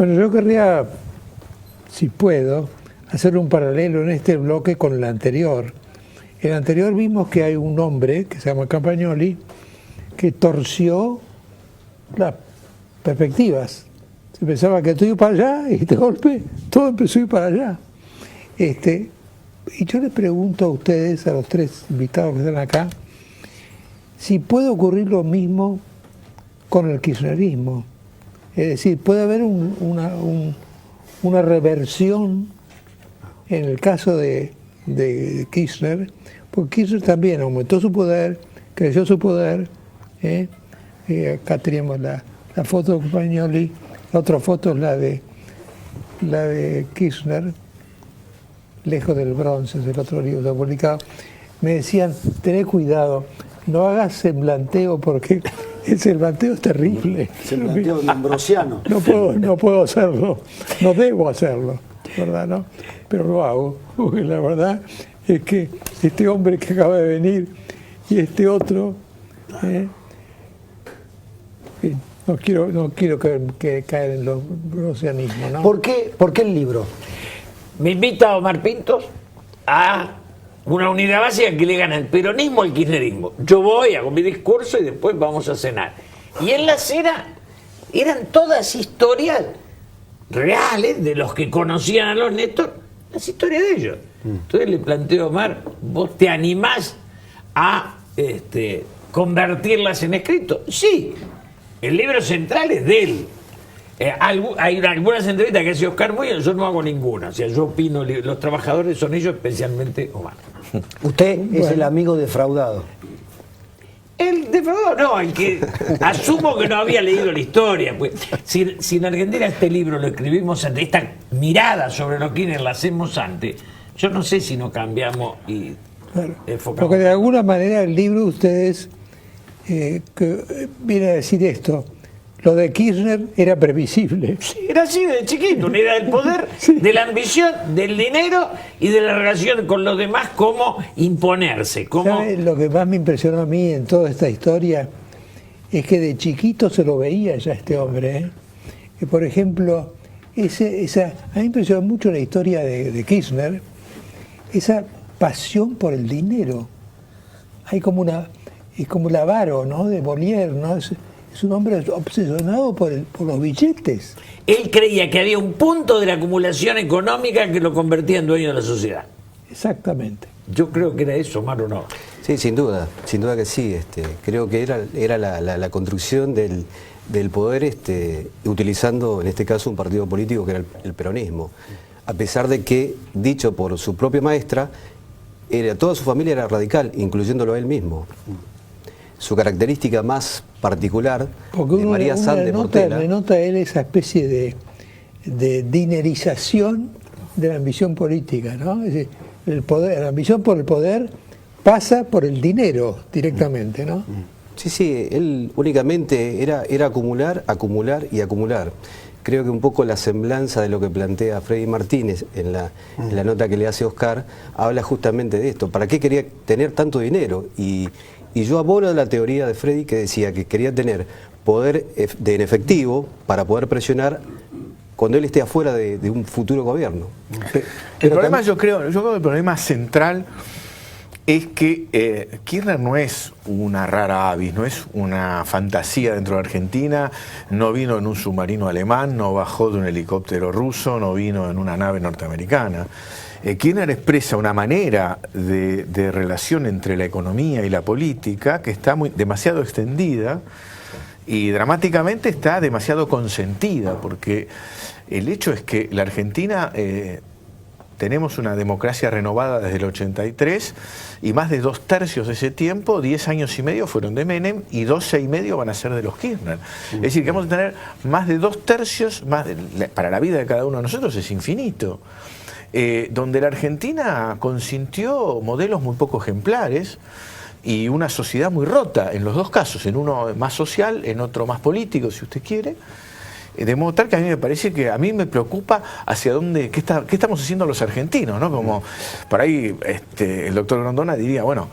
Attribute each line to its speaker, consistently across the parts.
Speaker 1: Bueno, yo querría, si puedo, hacer un paralelo en este bloque con el anterior. En el anterior vimos que hay un hombre que se llama Campagnoli que torció las perspectivas. Se pensaba que tú ibas para allá y de golpe todo empezó a ir para allá. Y yo les pregunto a ustedes, a los tres invitados que están acá, si puede ocurrir lo mismo con el kirchnerismo. Es decir, puede haber una reversión en el caso de Kirchner, porque Kirchner también aumentó su poder, creció su poder. Acá teníamos la foto de Campagnoli, la otra foto es la de Kirchner, Lejos del bronce, es el otro libro que he publicado. Me decían, tené cuidado, no hagas semblanteo porque el semblanteo es terrible.
Speaker 2: Semblanteo ambrosiano.
Speaker 1: No puedo hacerlo, no debo hacerlo, ¿verdad? ¿No? Pero lo hago, porque la verdad es que este hombre que acaba de venir y este otro, no quiero que caer en los brosianismos, ¿no?
Speaker 2: ¿Por qué el libro?
Speaker 3: Me invita Omar Pintos a una unidad básica que le gana el peronismo al kirchnerismo. Yo voy, hago mi discurso y después vamos a cenar. Y en la cena eran todas historias reales de los que conocían a los Néstor, las historias de ellos. Entonces le planteo a Omar, ¿vos te animás a convertirlas en escrito? Sí, el libro central es de él. Hay algunas entrevistas que hace Oscar Muñoz, yo no hago ninguna. O sea, yo opino, los trabajadores son ellos, especialmente Omar.
Speaker 2: Usted es el amigo defraudado.
Speaker 3: El defraudado no, el que asumo que no había leído la historia. Pues, si en Argentina este libro lo escribimos antes, esta mirada sobre los Kirchner la hacemos antes, yo no sé si no cambiamos y enfocamos.
Speaker 1: Porque de alguna manera el libro ustedes viene a decir esto. Lo de Kirchner era previsible.
Speaker 3: Sí, era así de chiquito, una idea del poder, sí, de la ambición, del dinero y de la relación con los demás, cómo imponerse.
Speaker 1: ¿Sabe? Lo que más me impresionó a mí en toda esta historia es que de chiquito se lo veía ya este hombre. Que por ejemplo, a mí me impresionó mucho la historia de Kirchner, esa pasión por el dinero. Hay como es como el avaro, ¿no? De Molière, ¿no? Es un hombre obsesionado por los billetes.
Speaker 3: Él creía que había un punto de la acumulación económica que lo convertía en dueño de la sociedad.
Speaker 1: Exactamente.
Speaker 3: Yo creo que era eso, Omar, ¿o no?
Speaker 4: Sí, sin duda que sí. Creo que era la construcción del poder utilizando en este caso un partido político que era el peronismo. A pesar de que, dicho por su propia maestra, toda su familia era radical, incluyéndolo a él mismo. Su característica más particular de María Sanz de Portela.
Speaker 1: Le nota a él esa especie de dinerización de la ambición política, ¿no? Es decir, la ambición por el poder pasa por el dinero directamente, ¿no?
Speaker 4: Sí, él únicamente era acumular, acumular y acumular. Creo que un poco la semblanza de lo que plantea Freddy Martínez en la nota que le hace Oscar habla justamente de esto. ¿Para qué quería tener tanto dinero? Y yo abono la teoría de Freddy que decía que quería tener poder en efectivo para poder presionar cuando él esté afuera de un futuro gobierno.
Speaker 5: El problema, yo creo que el problema central es que Kirchner no es una rara avis, no es una fantasía dentro de Argentina, no vino en un submarino alemán, no bajó de un helicóptero ruso, no vino en una nave norteamericana. Kirchner expresa una manera de relación entre la economía y la política que está demasiado extendida y dramáticamente está demasiado consentida, porque el hecho es que la Argentina tenemos una democracia renovada desde el 83 y más de 2/3 de ese tiempo, 10 años y medio fueron de Menem y 12 y medio van a ser de los Kirchner. Es decir, que vamos a tener más de 2/3, para la vida de cada uno de nosotros es infinito. Donde la Argentina consintió modelos muy poco ejemplares y una sociedad muy rota en los dos casos, en uno más social, en otro más político, si usted quiere. De modo tal que a mí me parece que a mí me preocupa hacia dónde, qué estamos haciendo los argentinos, ¿no? Como por ahí el doctor Grondona diría, bueno,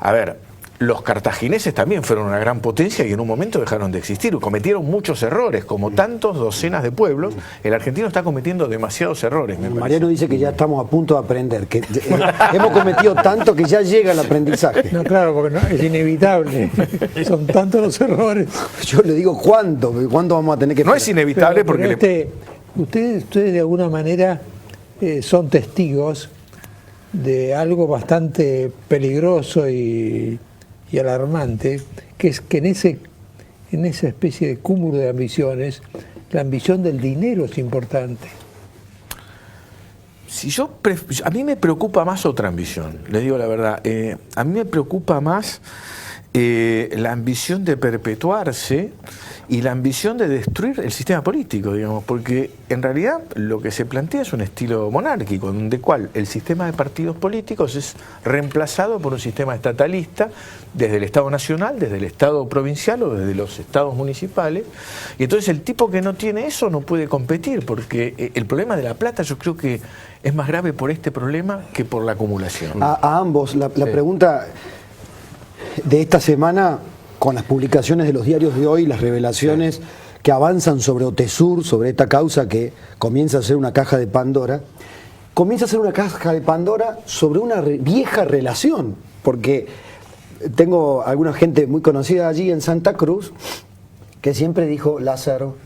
Speaker 5: a ver, los cartagineses también fueron una gran potencia y en un momento dejaron de existir. Cometieron muchos errores, como tantos docenas de pueblos. El argentino está cometiendo demasiados errores, me parece.
Speaker 2: Mariano dice que ya estamos a punto de aprender, que hemos cometido tanto que ya llega el aprendizaje.
Speaker 1: No, claro, porque no, es inevitable. Son tantos los errores.
Speaker 2: Yo le digo, ¿cuándo vamos a tener que...
Speaker 5: No es inevitable porque...
Speaker 1: Ustedes de alguna manera son testigos de algo bastante peligroso y alarmante, que es que en esa especie de cúmulo de ambiciones, la ambición del dinero es importante.
Speaker 5: A mí me preocupa más otra ambición, les digo la verdad. A mí me preocupa más la ambición de perpetuarse y la ambición de destruir el sistema político, digamos, porque en realidad lo que se plantea es un estilo monárquico, donde cual el sistema de partidos políticos es reemplazado por un sistema estatalista desde el Estado nacional, desde el Estado provincial o desde los estados municipales, y entonces el tipo que no tiene eso no puede competir, porque el problema de la plata yo creo que es más grave por este problema que por la acumulación.
Speaker 2: A ambos, la pregunta de esta semana, con las publicaciones de los diarios de hoy, las revelaciones que avanzan sobre Otesur, sobre esta causa que comienza a ser una caja de Pandora, comienza a ser una caja de Pandora sobre una vieja relación, porque tengo alguna gente muy conocida allí en Santa Cruz que siempre dijo Lázaro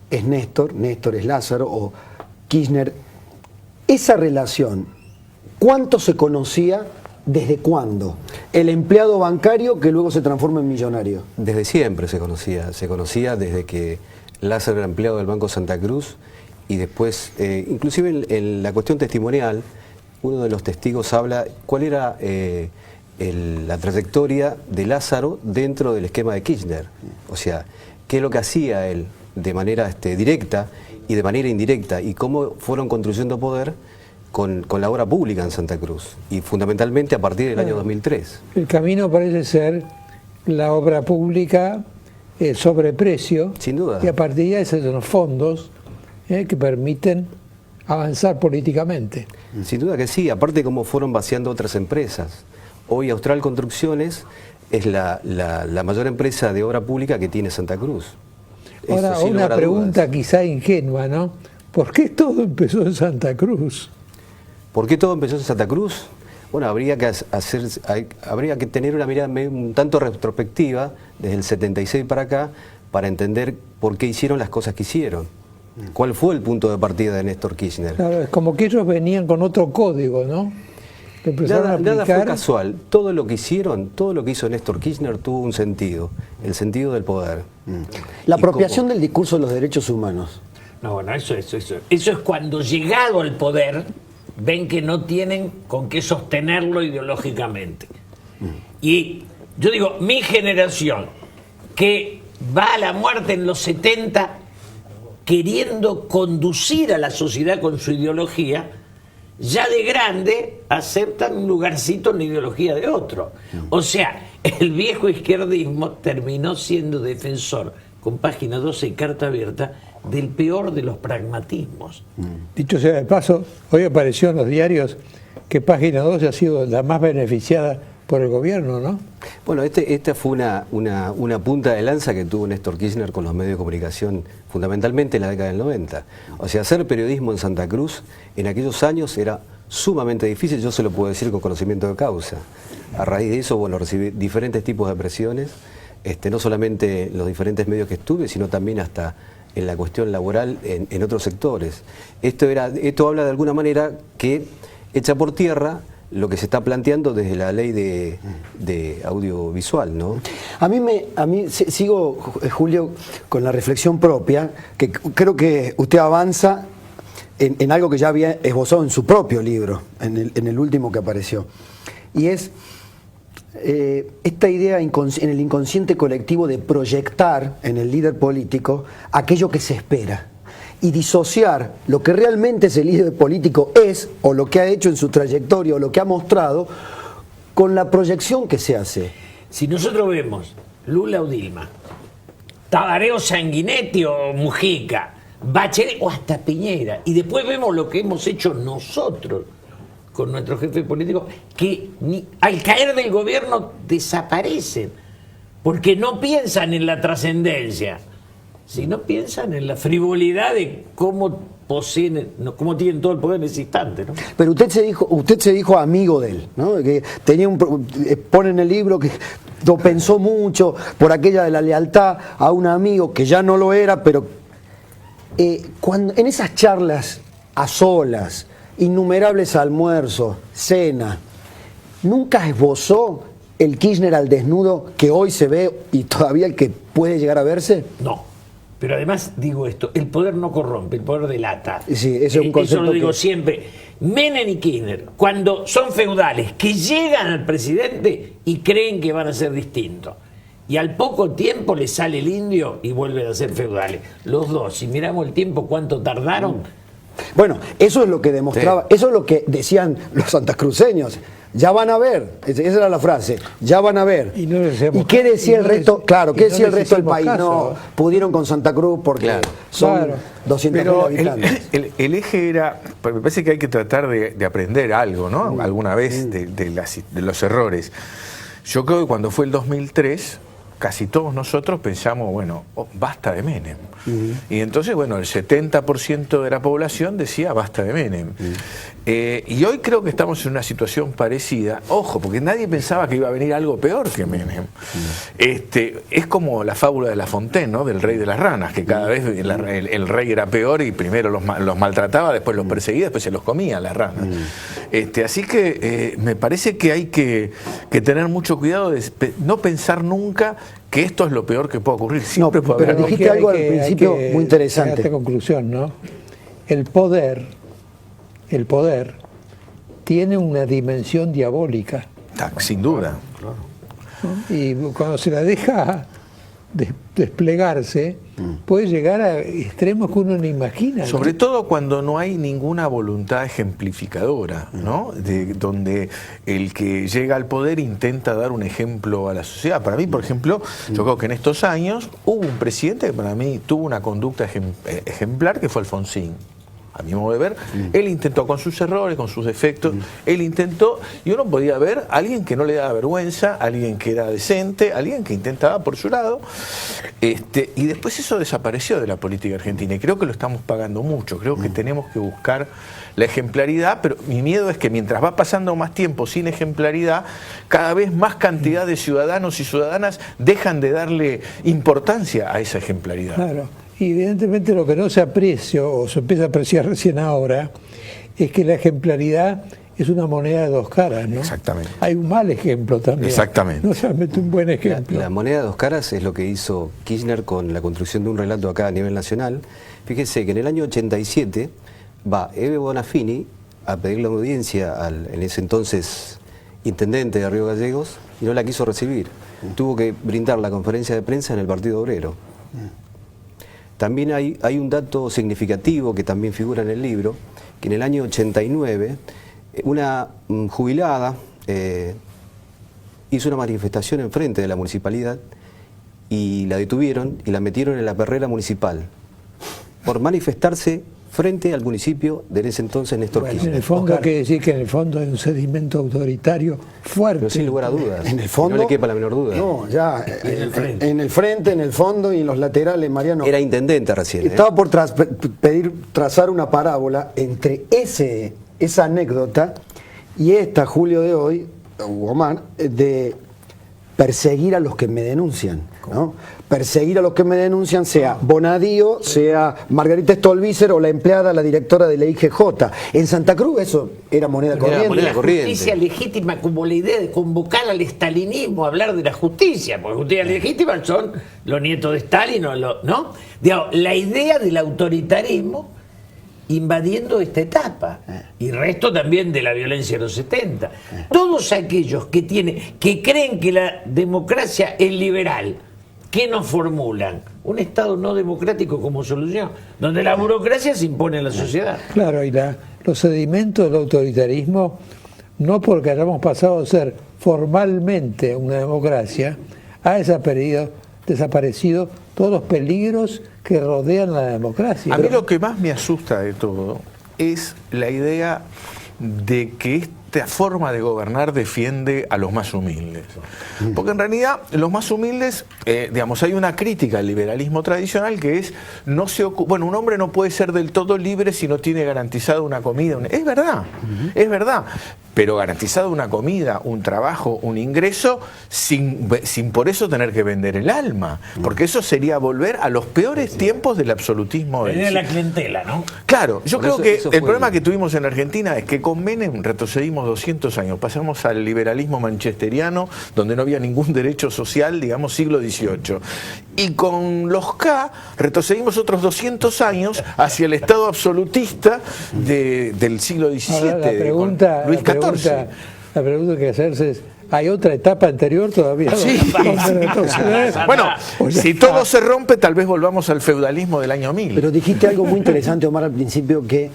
Speaker 2: es Néstor, Néstor es Lázaro, o Kirchner. Esa relación, ¿cuánto se conocía? ¿Desde cuándo? El empleado bancario que luego se transforma en millonario.
Speaker 4: Desde siempre se conocía desde que Lázaro era empleado del Banco Santa Cruz y después, inclusive en la cuestión testimonial, uno de los testigos habla cuál era la trayectoria de Lázaro dentro del esquema de Kirchner. O sea, qué es lo que hacía él de manera directa y de manera indirecta y cómo fueron construyendo poder con la obra pública en Santa Cruz y fundamentalmente a partir del año 2003.
Speaker 1: El camino parece ser la obra pública sobre precio.
Speaker 4: Sin duda.
Speaker 1: Y a partir de ahí son los fondos que permiten avanzar políticamente.
Speaker 4: Sin duda que sí, aparte cómo fueron vaciando otras empresas. Hoy Austral Construcciones es la mayor empresa de obra pública que tiene Santa Cruz.
Speaker 1: Ahora,
Speaker 4: eso, sin
Speaker 1: una
Speaker 4: lugar a
Speaker 1: pregunta
Speaker 4: dudas.
Speaker 1: quizá ingenua, ¿no? ¿Por qué todo empezó en Santa Cruz?
Speaker 4: ¿Por qué todo empezó en Santa Cruz? Bueno, habría que tener una mirada un tanto retrospectiva desde el 76 para acá para entender por qué hicieron las cosas que hicieron. ¿Cuál fue el punto de partida de Néstor Kirchner?
Speaker 1: Claro, es como que ellos venían con otro código, ¿no?
Speaker 4: Nada fue casual. Todo lo que hicieron, todo lo que hizo Néstor Kirchner tuvo un sentido, el sentido del poder.
Speaker 2: La apropiación del discurso de los derechos humanos.
Speaker 3: No, bueno, eso es cuando llegado al poder ven que no tienen con qué sostenerlo ideológicamente. Y yo digo, mi generación, que va a la muerte en los 70 queriendo conducir a la sociedad con su ideología, ya de grande aceptan un lugarcito en la ideología de otro. O sea, el viejo izquierdismo terminó siendo defensor, con página 12 y carta abierta, del peor de los pragmatismos.
Speaker 1: Dicho sea de paso, hoy apareció en los diarios que página 12 ha sido la más beneficiada por el gobierno, ¿no?
Speaker 4: Bueno, esta fue una punta de lanza que tuvo Néstor Kirchner con los medios de comunicación, fundamentalmente en la década del 90. O sea, hacer periodismo en Santa Cruz en aquellos años era sumamente difícil, yo se lo puedo decir con conocimiento de causa. A raíz de eso, bueno, recibí diferentes tipos de presiones, no solamente en los diferentes medios que estuve, sino también hasta en la cuestión laboral en otros sectores. Esto habla de alguna manera que echa por tierra lo que se está planteando desde la ley de audiovisual, ¿no? A mí
Speaker 2: sigo, Julio, con la reflexión propia, que creo que usted avanza en algo que ya había esbozado en su propio libro, en el último que apareció. Y es esta idea en el inconsciente colectivo de proyectar en el líder político aquello que se espera y disociar lo que realmente ese líder político es o lo que ha hecho en su trayectoria o lo que ha mostrado con la proyección que se hace.
Speaker 3: Si nosotros vemos Lula o Dilma, Tabaré o Sanguinetti o Mujica, Bachelet o hasta Piñera, y después vemos lo que hemos hecho nosotros con nuestros jefes políticos que al caer del gobierno desaparecen, porque no piensan en la trascendencia, sino piensan en la frivolidad de cómo poseen, cómo tienen todo el poder en ese instante, ¿no?
Speaker 2: Pero usted se dijo amigo de él, ¿no? Que tenía pone en el libro que lo pensó mucho por aquella de la lealtad a un amigo que ya no lo era, pero cuando en esas charlas a solas, innumerables almuerzos, cena, ¿nunca esbozó el Kirchner al desnudo que hoy se ve y todavía el que puede llegar a verse?
Speaker 3: No. Pero además digo esto, el poder no corrompe, el poder delata.
Speaker 2: Sí, ese es un concepto
Speaker 3: eso lo digo siempre. Menem y Kirchner, cuando son feudales, que llegan al presidente y creen que van a ser distintos. Y al poco tiempo les sale el indio y vuelven a ser feudales. Los dos, si miramos el tiempo, ¿cuánto tardaron?
Speaker 2: Bueno, eso es lo que demostraba, eso es lo que decían los santacruceños. Ya van a ver, esa era la frase, ya van a ver.
Speaker 1: Y
Speaker 2: qué decía el resto? Claro, ¿qué decía el resto del país?
Speaker 1: Caso.
Speaker 2: No, pudieron con Santa Cruz porque son 200.000 habitantes.
Speaker 5: El eje era, me parece que hay que tratar de aprender algo, ¿no? Alguna vez de los errores. Yo creo que cuando fue el 2003, casi todos nosotros pensamos, bueno, basta de Menem. Y entonces, bueno, el 70% de la población decía basta de Menem. Y hoy creo que estamos en una situación parecida. Ojo, porque nadie pensaba que iba a venir algo peor que Menem. Es como la fábula de La Fontaine, ¿no? Del rey de las ranas, que cada vez el rey era peor y primero los maltrataba, después los perseguía, después se los comía las ranas. Así que me parece que hay que tener mucho cuidado de no pensar nunca que esto es lo peor que puede ocurrir. Siempre puede
Speaker 2: pero
Speaker 5: haber.
Speaker 2: dijiste algo al principio muy interesante.
Speaker 1: Esta conclusión, ¿no? El poder tiene una dimensión diabólica.
Speaker 5: Sin duda.
Speaker 1: ¿No? Y cuando se la deja desplegarse, puede llegar a extremos que uno no imagina, ¿no?
Speaker 5: Sobre todo cuando no hay ninguna voluntad ejemplificadora, ¿no? Donde el que llega al poder intenta dar un ejemplo a la sociedad. Para mí, por ejemplo, yo creo que en estos años hubo un presidente que para mí tuvo una conducta ejemplar, que fue Alfonsín. A mi modo de ver, él intentó con sus errores, con sus defectos, él intentó, y uno podía ver a alguien que no le daba vergüenza, alguien que era decente, alguien que intentaba por su lado, y después eso desapareció de la política argentina, y creo que lo estamos pagando mucho, creo que tenemos que buscar la ejemplaridad, pero mi miedo es que mientras va pasando más tiempo sin ejemplaridad, cada vez más cantidad de ciudadanos y ciudadanas dejan de darle importancia a esa ejemplaridad.
Speaker 1: Claro. Y evidentemente lo que no se aprecia o se empieza a apreciar recién ahora es que la ejemplaridad es una moneda de dos caras, ¿no?
Speaker 5: Exactamente.
Speaker 1: Hay un mal ejemplo también.
Speaker 5: Exactamente.
Speaker 1: No solamente un buen ejemplo.
Speaker 4: La moneda de dos caras es lo que hizo Kirchner con la construcción de un relato acá a nivel nacional. Fíjese que en el año 87 va Eve Bonafini a pedirle audiencia al en ese entonces intendente de Río Gallegos y no la quiso recibir. Tuvo que brindar la conferencia de prensa en el Partido Obrero. También hay un dato significativo que también figura en el libro, que en el año 89 una jubilada hizo una manifestación enfrente de la municipalidad y la detuvieron y la metieron en la perrera municipal por manifestarse frente al municipio de ese entonces Néstor Kirchner.
Speaker 1: En el fondo hay que decir que en el fondo hay un sedimento autoritario fuerte.
Speaker 4: Pero sin lugar a dudas.
Speaker 2: En el fondo,
Speaker 4: no le quepa la menor duda.
Speaker 2: No, ya en el frente, en el fondo y en los laterales, Mariano.
Speaker 4: Era intendente recién.
Speaker 2: Estaba por trazar una parábola entre esa anécdota y esta, Julio, de hoy, Omar, de perseguir a los que me denuncian, ¿no? Perseguir a los que me denuncian, sea Bonadío, sea Margarita Stolbizer o la empleada, la directora de la IGJ. En Santa Cruz eso era moneda corriente.
Speaker 3: La justicia legítima, como la idea de convocar al estalinismo, hablar de la justicia, porque justicia legítima son los nietos de Stalin, ¿no? Digamos, la idea del autoritarismo invadiendo esta etapa, y resto también de la violencia de los 70. Todos aquellos que creen que la democracia es liberal, ¿qué nos formulan? Un Estado no democrático como solución, donde la burocracia se impone a la sociedad.
Speaker 1: Claro, y los sedimentos del autoritarismo, no porque hayamos pasado a ser formalmente una democracia, ha desaparecido todos los peligros que rodean la democracia.
Speaker 5: A mí lo que más me asusta de todo es la idea de que esta forma de gobernar defiende a los más humildes. Porque en realidad los más humildes, digamos, hay una crítica al liberalismo tradicional que es, bueno, un hombre no puede ser del todo libre si no tiene garantizado una comida. Es verdad, es verdad. Pero garantizado una comida, un trabajo, un ingreso, sin por eso tener que vender el alma. Porque eso sería volver a los peores tiempos del absolutismo.
Speaker 3: De la clientela, ¿no?
Speaker 5: Claro, yo creo que
Speaker 4: eso
Speaker 5: el
Speaker 4: fue
Speaker 5: problema que tuvimos en Argentina es que con Menem retrocedimos 200 años. Pasamos al liberalismo manchesteriano, donde no había ningún derecho social, digamos, siglo XVIII. Y con los K retrocedimos otros 200 años hacia el Estado absolutista del siglo XVII.
Speaker 1: Ahora, la pregunta,
Speaker 5: Luis XIV.
Speaker 1: La pregunta que hacerse es, ¿hay otra etapa anterior todavía?
Speaker 5: Sí.
Speaker 1: Entonces,
Speaker 5: Bueno, si todo se rompe, tal vez volvamos al feudalismo del año 1000.
Speaker 2: Pero dijiste algo muy interesante, Omar, al principio, que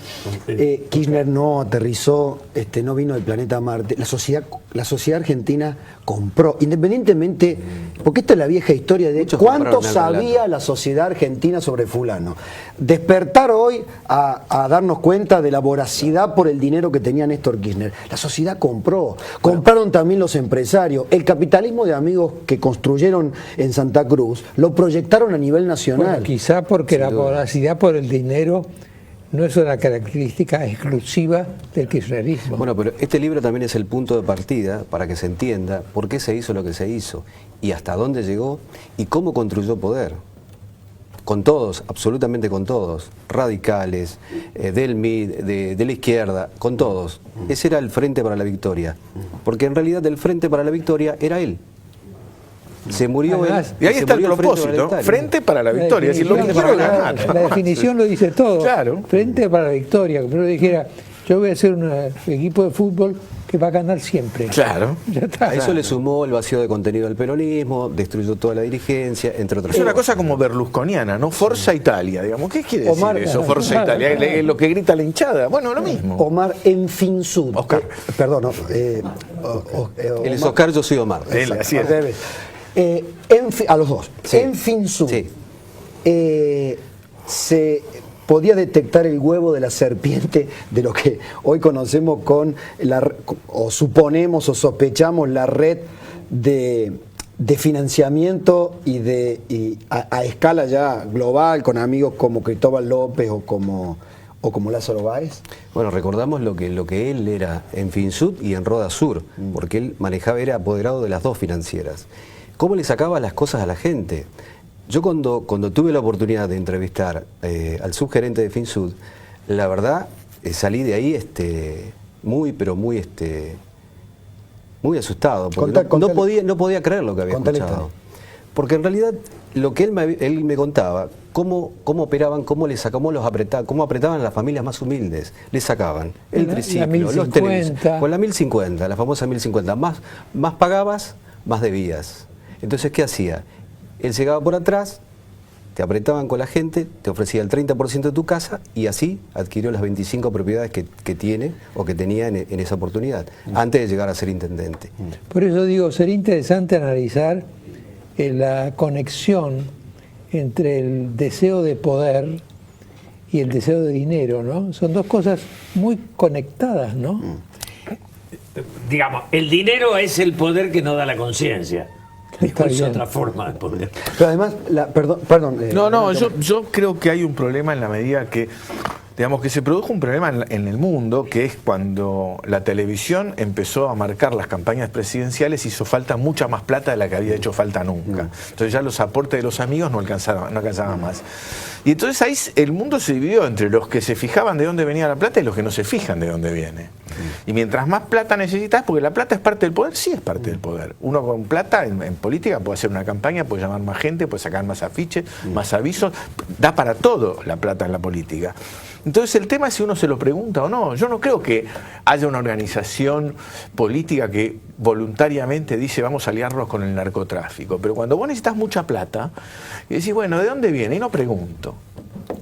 Speaker 2: Kirchner no aterrizó, no vino del planeta Marte. La sociedad argentina compró, independientemente, porque esta es la vieja historia de
Speaker 4: Muchos
Speaker 2: cuánto
Speaker 4: compraron algo
Speaker 2: sabía
Speaker 4: blanco.
Speaker 2: la sociedad argentina sobre fulano. Despertar hoy a darnos cuenta de la voracidad por el dinero que tenía Néstor Kirchner. La sociedad compró, compraron también los empresarios. El capitalismo de amigos que construyeron en Santa Cruz lo proyectaron a nivel nacional.
Speaker 1: bueno, quizá porque la voracidad por el dinero no es una característica exclusiva del kirchnerismo.
Speaker 4: Bueno, pero este libro también es el punto de partida para que se entienda por qué se hizo lo que se hizo y hasta dónde llegó y cómo construyó poder. Con todos, absolutamente con todos, radicales, del MID, de la izquierda, con todos. Ese era el Frente para la Victoria, porque en realidad el Frente para la Victoria era él. Se murió
Speaker 1: Además,
Speaker 5: Y ahí
Speaker 4: se
Speaker 5: está el
Speaker 4: murió
Speaker 5: propósito, frente para la victoria, es decir, lo que
Speaker 1: definición,
Speaker 5: quiero es ganar.
Speaker 1: la definición lo dice todo.
Speaker 5: Claro.
Speaker 1: Frente para la victoria. Como yo dijera, yo voy a hacer un equipo de fútbol que va a ganar siempre.
Speaker 5: Claro.
Speaker 1: Ya está.
Speaker 4: A eso le sumó el vacío de contenido del peronismo, destruyó toda la dirigencia, entre otras
Speaker 5: Es una
Speaker 4: cosas.
Speaker 5: cosa como berlusconiana, ¿no? Forza Italia, digamos. ¿Qué quiere decir
Speaker 2: Omar,
Speaker 5: eso, Forza Italia? ¿Es lo que grita la hinchada? Bueno, lo mismo.
Speaker 2: Omar Enfinsud.
Speaker 5: Oscar.
Speaker 2: Perdón, no,
Speaker 4: Él es
Speaker 2: Omar-
Speaker 4: Oscar, yo soy Omar.
Speaker 5: Él, así es.
Speaker 2: A los dos.
Speaker 4: Sí.
Speaker 2: En Finsud,
Speaker 4: Sí.
Speaker 2: se podía detectar el huevo de la serpiente de lo que hoy conocemos o suponemos o sospechamos la red de financiamiento y a escala ya global con amigos como Cristóbal López o como Lázaro Báez.
Speaker 4: Bueno, recordamos lo que él era en Finsud y en Roda Sur, porque él era apoderado de las dos financieras. ¿Cómo le sacaba las cosas a la gente? Yo cuando tuve la oportunidad de entrevistar al subgerente de Finsud, la verdad salí de ahí muy asustado, porque no podía creer lo que había
Speaker 2: Contale
Speaker 4: escuchado.
Speaker 2: historia.
Speaker 4: Porque en realidad lo que él me contaba, cómo operaban, cómo apretaban a las familias más humildes. Les sacaban el
Speaker 1: La
Speaker 4: triciclo,
Speaker 1: 1050.
Speaker 4: los televisores, con la 1050, la famosa 1050. Más pagabas, más debías. Entonces, ¿qué hacía? Él llegaba por atrás, te apretaban con la gente, te ofrecía el 30% de tu casa y así adquirió las 25 propiedades que tiene o que tenía en esa oportunidad, antes de llegar a ser intendente.
Speaker 1: Por eso digo, sería interesante analizar la conexión entre el deseo de poder y el deseo de dinero, ¿no? Son dos cosas muy conectadas, ¿no?
Speaker 3: Digamos, el dinero es el poder que nos da la conciencia.
Speaker 1: Está
Speaker 3: Es
Speaker 1: bien.
Speaker 3: otra forma de poder.
Speaker 2: Pero además, perdón.
Speaker 5: No, yo creo que hay un problema en la medida que, digamos, que se produjo un problema en el mundo, que es cuando la televisión empezó a marcar las campañas presidenciales, hizo falta mucha más plata de la que había hecho falta nunca. Entonces ya los aportes de los amigos no alcanzaban más. Y entonces ahí el mundo se dividió entre los que se fijaban de dónde venía la plata y los que no se fijan de dónde viene. Y mientras más plata necesitas, porque la plata es parte del poder, sí es parte del poder. Uno con plata en política puede hacer una campaña, puede llamar más gente, puede sacar más afiches, más avisos, da para todo la plata en la política. Entonces el tema es si uno se lo pregunta o no. Yo no creo que haya una organización política que voluntariamente dice vamos a aliarnos con el narcotráfico. Pero cuando vos necesitas mucha plata y decís, bueno, ¿de dónde viene? Y no pregunto.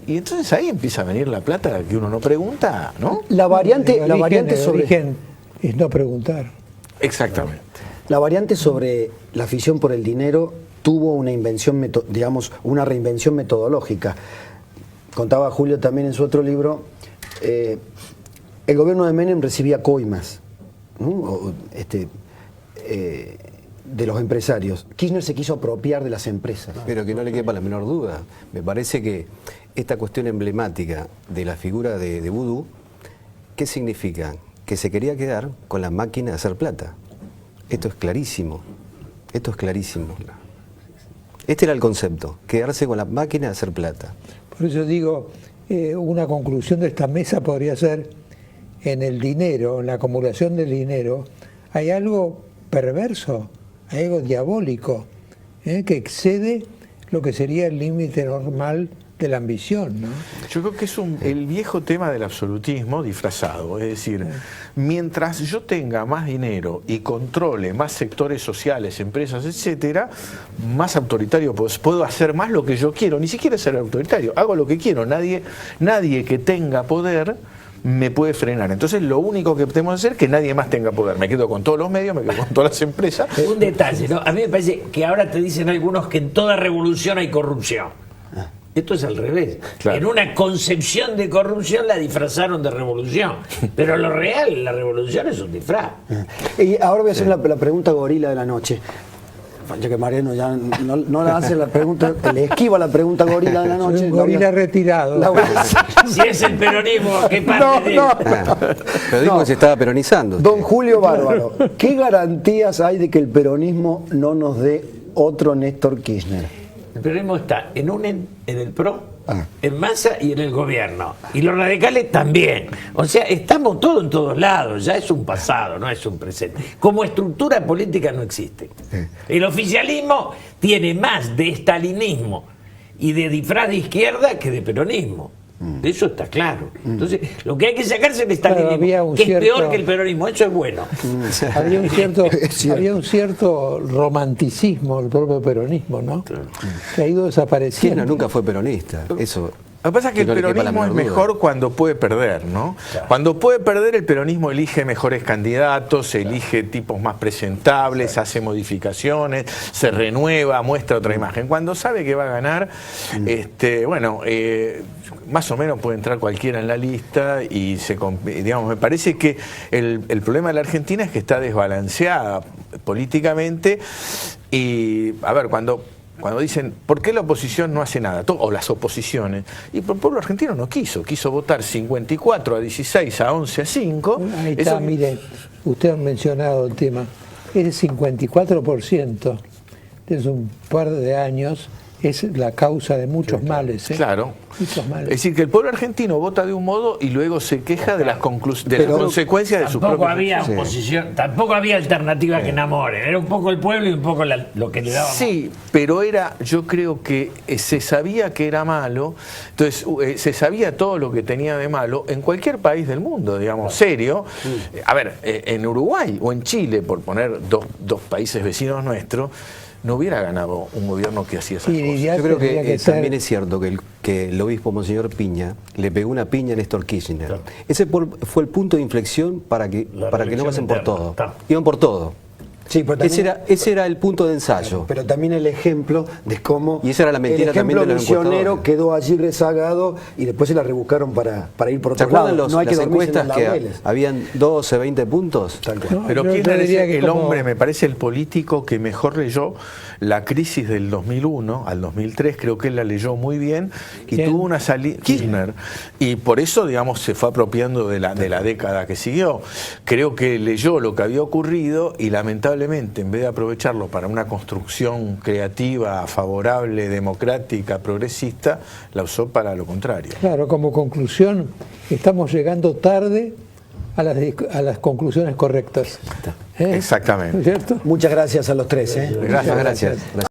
Speaker 5: Y entonces ahí empieza a venir la plata que uno no pregunta, ¿no?
Speaker 2: La variante
Speaker 1: El origen
Speaker 2: sobre
Speaker 1: es no preguntar.
Speaker 5: Exactamente.
Speaker 2: la variante sobre la afición por el dinero tuvo una invención, una reinvención metodológica. Contaba Julio también en su otro libro, el gobierno de Menem recibía coimas, ¿no? De los empresarios. Kirchner se quiso apropiar de las empresas.
Speaker 4: Pero que no le quepa la menor duda. Me parece que esta cuestión emblemática de la figura de Vudú, ¿qué significa? Que se quería quedar con la máquina de hacer plata. Esto es clarísimo. Esto es clarísimo. Este era el concepto, quedarse con la máquina de hacer plata.
Speaker 1: Por eso digo, una conclusión de esta mesa podría ser, en el dinero, en la acumulación del dinero, hay algo perverso, hay algo diabólico, que excede lo que sería el límite normal de la ambición, ¿no?
Speaker 5: Yo creo que es el viejo tema del absolutismo disfrazado, es decir, mientras yo tenga más dinero y controle más sectores sociales, empresas, etcétera, más autoritario puedo hacer más lo que yo quiero, ni siquiera ser autoritario, hago lo que quiero, nadie que tenga poder me puede frenar. Entonces lo único que tenemos que hacer es que nadie más tenga poder. Me quedo con todos los medios, me quedo con todas las empresas.
Speaker 3: Un detalle, ¿no? A mí me parece que ahora te dicen algunos que en toda revolución hay corrupción. Esto es al revés.
Speaker 5: Claro.
Speaker 3: En una concepción de corrupción la disfrazaron de revolución. Pero lo real, la revolución es un disfraz.
Speaker 2: Y ahora voy a hacer la pregunta gorila de la noche. Ya que Mariano ya no le hace la pregunta, le esquiva la pregunta gorila de la noche.
Speaker 1: Soy un gorila retirado.
Speaker 3: Si es el peronismo, ¿qué parte de él?
Speaker 4: Pero digo que se estaba peronizando.
Speaker 2: Don Julio Bárbaro, ¿qué garantías hay de que el peronismo no nos dé otro Néstor Kirchner?
Speaker 3: El peronismo está en el PRO, en Massa y en el gobierno. Y los radicales también. O sea, estamos todos en todos lados. Ya es un pasado, no es un presente. Como estructura política no existe. El oficialismo tiene más de estalinismo y de disfraz de izquierda que de peronismo. Eso está claro. Entonces, lo que hay que sacarse es el estalinismo, que es peor que el peronismo. Eso es bueno.
Speaker 1: Había un cierto romanticismo del propio peronismo, ¿no? Que ha ido desapareciendo.
Speaker 4: Kirchner nunca fue peronista. Eso.
Speaker 5: Lo que pasa es que el peronismo es mejor cuando puede perder, ¿no? Claro. Cuando puede perder, el peronismo elige mejores candidatos, elige tipos más presentables, hace modificaciones, se renueva, muestra otra imagen. Cuando sabe que va a ganar, más o menos puede entrar cualquiera en la lista y digamos, me parece que el problema de la Argentina es que está desbalanceada políticamente y, a ver, cuando dicen, ¿por qué la oposición no hace nada? O las oposiciones. Y el pueblo argentino no quiso votar 54 a 16 a 11 a 5.
Speaker 1: Ahí está, mire, usted ha mencionado el tema. El 54% desde un par de años es la causa de muchos males.
Speaker 5: Claro.
Speaker 1: Muchos males.
Speaker 5: Es decir, que el pueblo argentino vota de un modo y luego se queja de las consecuencias de su propio...
Speaker 3: Tampoco había oposición, tampoco había alternativa que enamore. Era un poco el pueblo y un poco lo que le daba.
Speaker 5: Sí, pero yo creo que se sabía que era malo, entonces se sabía todo lo que tenía de malo en cualquier país del mundo, digamos, serio. A ver, en Uruguay o en Chile, por poner dos países vecinos nuestros, no hubiera ganado un gobierno que hacía esas cosas.
Speaker 4: Yo creo que también es cierto que el obispo Monseñor Piña le pegó una piña a Néstor Kirchner. Claro. Ese fue el punto de inflexión para que no pasen por todo. Iban por todo.
Speaker 2: Sí, pero también,
Speaker 4: ese era el punto de ensayo.
Speaker 2: Pero también el ejemplo de cómo
Speaker 4: y esa era la mentira
Speaker 2: el ejemplo
Speaker 4: también de los
Speaker 2: misionero quedó allí rezagado y después se la rebuscaron para ir por otro lado.
Speaker 4: No hay las encuestas que habían 12, 20 puntos.
Speaker 5: Pero Kirchner es el hombre, me parece el político que mejor leyó la crisis del 2001 al 2003, creo que él la leyó muy bien y tuvo una salida, Kirchner, y por eso, digamos, se fue apropiando de la década que siguió. Creo que leyó lo que había ocurrido y lamentablemente, en vez de aprovecharlo para una construcción creativa, favorable, democrática, progresista, la usó para lo contrario.
Speaker 1: Claro, como conclusión, estamos llegando tarde a las conclusiones correctas.
Speaker 5: Exactamente.
Speaker 1: ¿Cierto?
Speaker 2: Muchas gracias a los tres.
Speaker 5: Gracias.